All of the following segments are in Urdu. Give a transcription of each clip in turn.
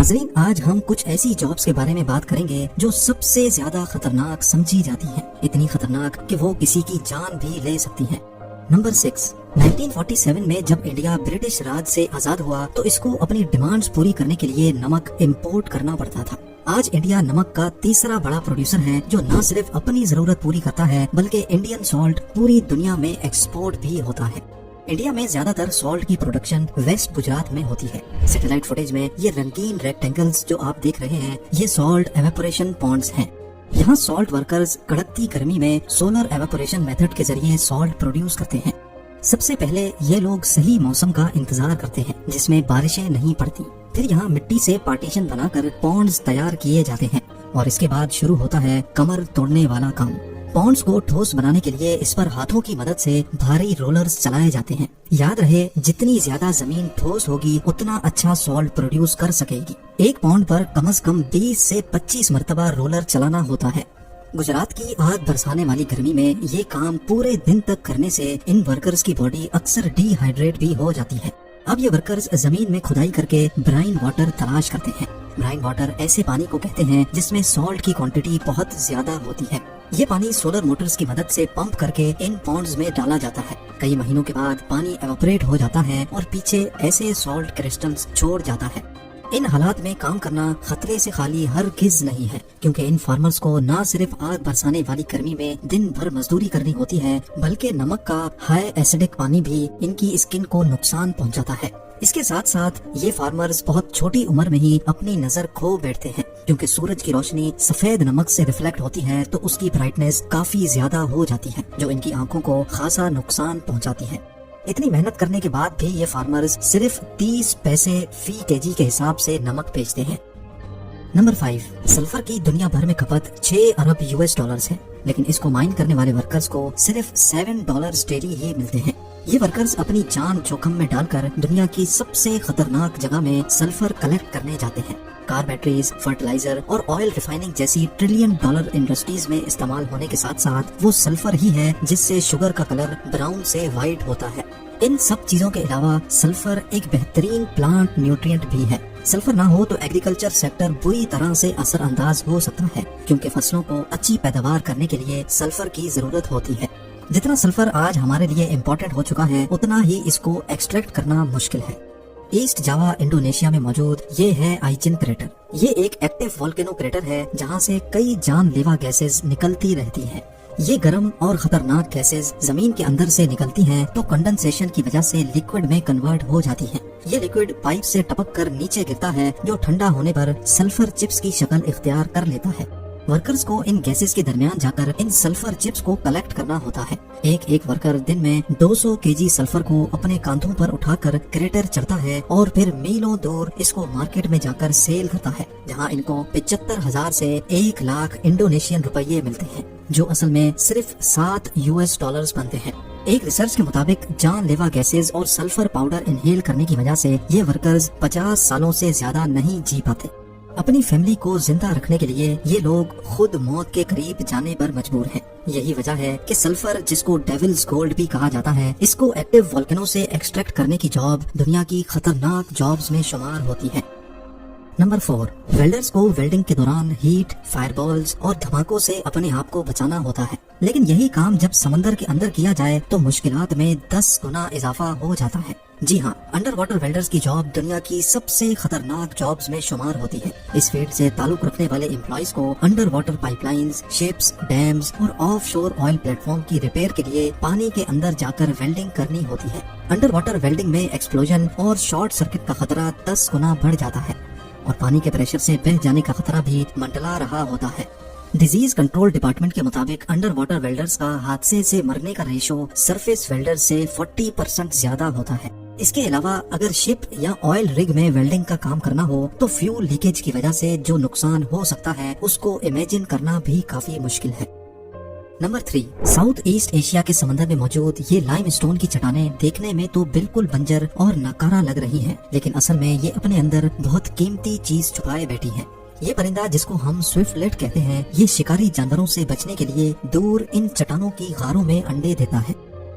ناظرین، آج ہم کچھ ایسی جابس کے بارے میں بات کریں گے جو سب سے زیادہ خطرناک سمجھی جاتی ہیں، اتنی خطرناک کہ وہ کسی کی جان بھی لے سکتی ہیں۔ نمبر 6، 1947 میں جب انڈیا برٹش راج سے آزاد ہوا تو اس کو اپنی ڈیمانڈز پوری کرنے کے لیے نمک امپورٹ کرنا پڑتا تھا۔ آج انڈیا نمک کا تیسرا بڑا پروڈیوسر ہے جو نہ صرف اپنی ضرورت پوری کرتا ہے بلکہ انڈین سالٹ پوری دنیا میں ایکسپورٹ بھی ہوتا ہے۔ انڈیا میں زیادہ تر سالٹ کی پروڈکشن ویسٹ گجرات میں ہوتی ہے۔ سیٹلائٹ فوٹیج میں یہ رنگین ریکٹینگلز جو آپ دیکھ رہے ہیں یہ سالٹ ایویپوریشن پونڈز ہیں۔ یہاں سالٹ ورکرز کڑکتی گرمی میں سولر ایویپوریشن میتھڈ کے ذریعے سالٹ پروڈیوس کرتے ہیں۔ سب سے پہلے یہ لوگ صحیح موسم کا انتظار کرتے ہیں جس میں بارشیں نہیں پڑتی، پھر یہاں مٹی سے پارٹیشن بنا کر پونڈز تیار کیے جاتے ہیں اور اس کے بعد شروع ہوتا ہے کمر توڑنے والا کام۔ پونڈز کو ٹھوس بنانے کے لیے اس پر ہاتھوں کی مدد سے بھاری رولرز چلائے جاتے ہیں۔ یاد رہے، جتنی زیادہ زمین ٹھوس ہوگی اتنا اچھا سالٹ پروڈیوس کر سکے گی۔ ایک پونڈ پر کم از کم 20 سے 25 مرتبہ رولر چلانا ہوتا ہے۔ گجرات کی آگ برسانے والی گرمی میں یہ کام پورے دن تک کرنے سے ان ورکرز کی باڈی اکثر ڈی ہائیڈریٹ بھی ہو جاتی ہے۔ اب یہ ورکرز زمین میں کھدائی کر کے برائن واٹر تلاش کرتے ہیں۔ برائن واٹر ایسے پانی کو کہتے ہیں جس میں سالٹ کی کوانٹٹی بہت زیادہ ہوتی ہے۔ یہ پانی سولر موٹرز کی مدد سے پمپ کر کے ان پونڈز میں ڈالا جاتا ہے۔ کئی مہینوں کے بعد پانی ایوپوریٹ ہو جاتا ہے اور پیچھے ایسے سالٹ کرسٹلز چھوڑ جاتا ہے۔ ان حالات میں کام کرنا خطرے سے خالی ہرگز نہیں ہے، کیونکہ ان فارمرز کو نہ صرف آگ برسانے والی گرمی میں دن بھر مزدوری کرنی ہوتی ہے بلکہ نمک کا ہائی ایسیڈک پانی بھی ان کی اسکن کو نقصان پہنچاتا ہے۔ اس کے ساتھ ساتھ یہ فارمرز بہت چھوٹی عمر میں ہی اپنی نظر کھو بیٹھتے ہیں، کیونکہ سورج کی روشنی سفید نمک سے ریفلیکٹ ہوتی ہے تو اس کی برائٹنس کافی زیادہ ہو جاتی ہے جو ان کی آنکھوں کو خاصا نقصان پہنچاتی ہے۔ اتنی محنت کرنے کے بعد بھی یہ فارمرز صرف 30 پیسے فی کیجی کے حساب سے نمک بیچتے ہیں۔ نمبر 5، سلفر کی دنیا بھر میں کھپت 6 ارب US ہے، لیکن اس کو مائن کرنے والے ورکرز کو صرف $7 ڈیلی ہی ملتے ہیں۔ یہ ورکرز اپنی جان جوخم میں ڈال کر دنیا کی سب سے خطرناک جگہ میں سلفر کلیکٹ کرنے جاتے ہیں۔ کار بیٹریز، فرٹیلائزر اور آئل ریفائننگ جیسی $1 ٹریلین انڈسٹریز میں استعمال ہونے کے ساتھ ساتھ وہ سلفر ہی ہے جس سے شوگر کا کلر براؤن سے وائٹ ہوتا ہے۔ ان سب چیزوں کے علاوہ سلفر ایک بہترین پلانٹ نیوٹرینٹ بھی ہے۔ سلفر نہ ہو تو ایگریکلچر سیکٹر بری طرح سے اثر انداز ہو سکتا ہے، کیونکہ فصلوں کو اچھی پیداوار کرنے کے لیے سلفر کی ضرورت ہوتی ہے۔ جتنا سلفر آج ہمارے لیے امپورٹنٹ ہو چکا ہے اتنا ہی اس کو ایکسٹریکٹ کرنا مشکل ہے۔ ایسٹ جاوا انڈونیشیا میں موجود یہ ہے آئچن کریٹر۔ یہ ایک ایکٹیو والکینو کریٹر ہے جہاں سے کئی جان لیوا گیسز نکلتی رہتی ہیں۔ یہ گرم اور خطرناک گیسز زمین کے اندر سے نکلتی ہیں تو کنڈنسیشن کی وجہ سے لیکوڈ میں کنورٹ ہو جاتی ہیں۔ یہ لیکوڈ پائپ سے ٹپک کر نیچے گرتا ہے جو ٹھنڈا ہونے پر سلفر چپس کی شکل اختیار کر لیتا ہے۔ ورکرز کو ان گیسز کے درمیان جا کر ان سلفر چپس کو کلیکٹ کرنا ہوتا ہے۔ ایک ورکر دن میں 200 کیجی سلفر کو اپنے کاندھوں پر اٹھا کر کریٹر چڑھتا ہے اور پھر میلوں دور اس کو مارکیٹ میں جا کر سیل کرتا ہے، جہاں ان کو 75,000 سے 1 لاکھ انڈونیشین روپیے ملتے ہیں، جو اصل میں صرف $7 بنتے ہیں۔ ایک ریسرچ کے مطابق جان لیوا گیسز اور سلفر پاؤڈر انہیل کرنے کی وجہ سے یہ ورکرز 50 سالوں سے زیادہ نہیں جی پاتے۔ اپنی فیملی کو زندہ رکھنے کے لیے یہ لوگ خود موت کے قریب جانے پر مجبور ہیں۔ یہی وجہ ہے کہ سلفر، جس کو ڈیولز گولڈ بھی کہا جاتا ہے، اس کو ایکٹیو والکینو سے ایکسٹریکٹ کرنے کی جاب دنیا کی خطرناک جابز میں شمار ہوتی ہے۔ نمبر 4، ویلڈرز کو ویلڈنگ کے دوران ہیٹ، فائر بالز اور دھماکوں سے اپنے آپ کو بچانا ہوتا ہے، لیکن یہی کام جب سمندر کے اندر کیا جائے تو مشکلات میں 10 گنا اضافہ ہو جاتا ہے۔ جی ہاں، انڈر واٹر ویلڈرز کی جاب دنیا کی سب سے خطرناک جابز میں شمار ہوتی ہے۔ اس فیلڈ سے تعلق رکھنے والے امپلائیز کو underwater pipelines, ships, dams اور offshore oil platform کی ریپیئر کے لیے پانی کے اندر جا کر ویلڈنگ کرنی ہوتی ہے۔ انڈر واٹر ویلڈنگ میں ایکسپلوژن اور شارٹ سرکٹ کا خطرہ 10 گنا بڑھ جاتا ہے اور پانی کے پریشر سے بہہ جانے کا خطرہ بھی منڈلا رہا ہوتا ہے۔ ڈیزیز کنٹرول ڈپارٹمنٹ کے مطابق انڈر واٹر ویلڈرز کا حادثے سے مرنے کا ریشو سرفیس ویلڈر سے 40% زیادہ ہوتا ہے۔ اس کے علاوہ اگر شپ یا آئل رگ میں ویلڈنگ کا کام کرنا ہو تو فیول لیکیج کی وجہ سے جو نقصان ہو سکتا ہے اس کو امیجن کرنا بھی کافی مشکل ہے۔ نمبر 3، ساؤتھ ایسٹ ایشیا کے سمندر میں موجود یہ لائم اسٹون کی چٹانیں دیکھنے میں تو بالکل بنجر اور ناکارہ لگ رہی ہیں، لیکن اصل میں یہ اپنے اندر بہت قیمتی چیز چھپائے بیٹھی ہیں۔ یہ پرندہ جس کو ہم سوئفٹلیٹ کہتے ہیں، یہ شکاری جانوروں سے بچنے کے لیے دور ان چٹانوں کی غاروں میں انڈے دیتا ہے،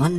1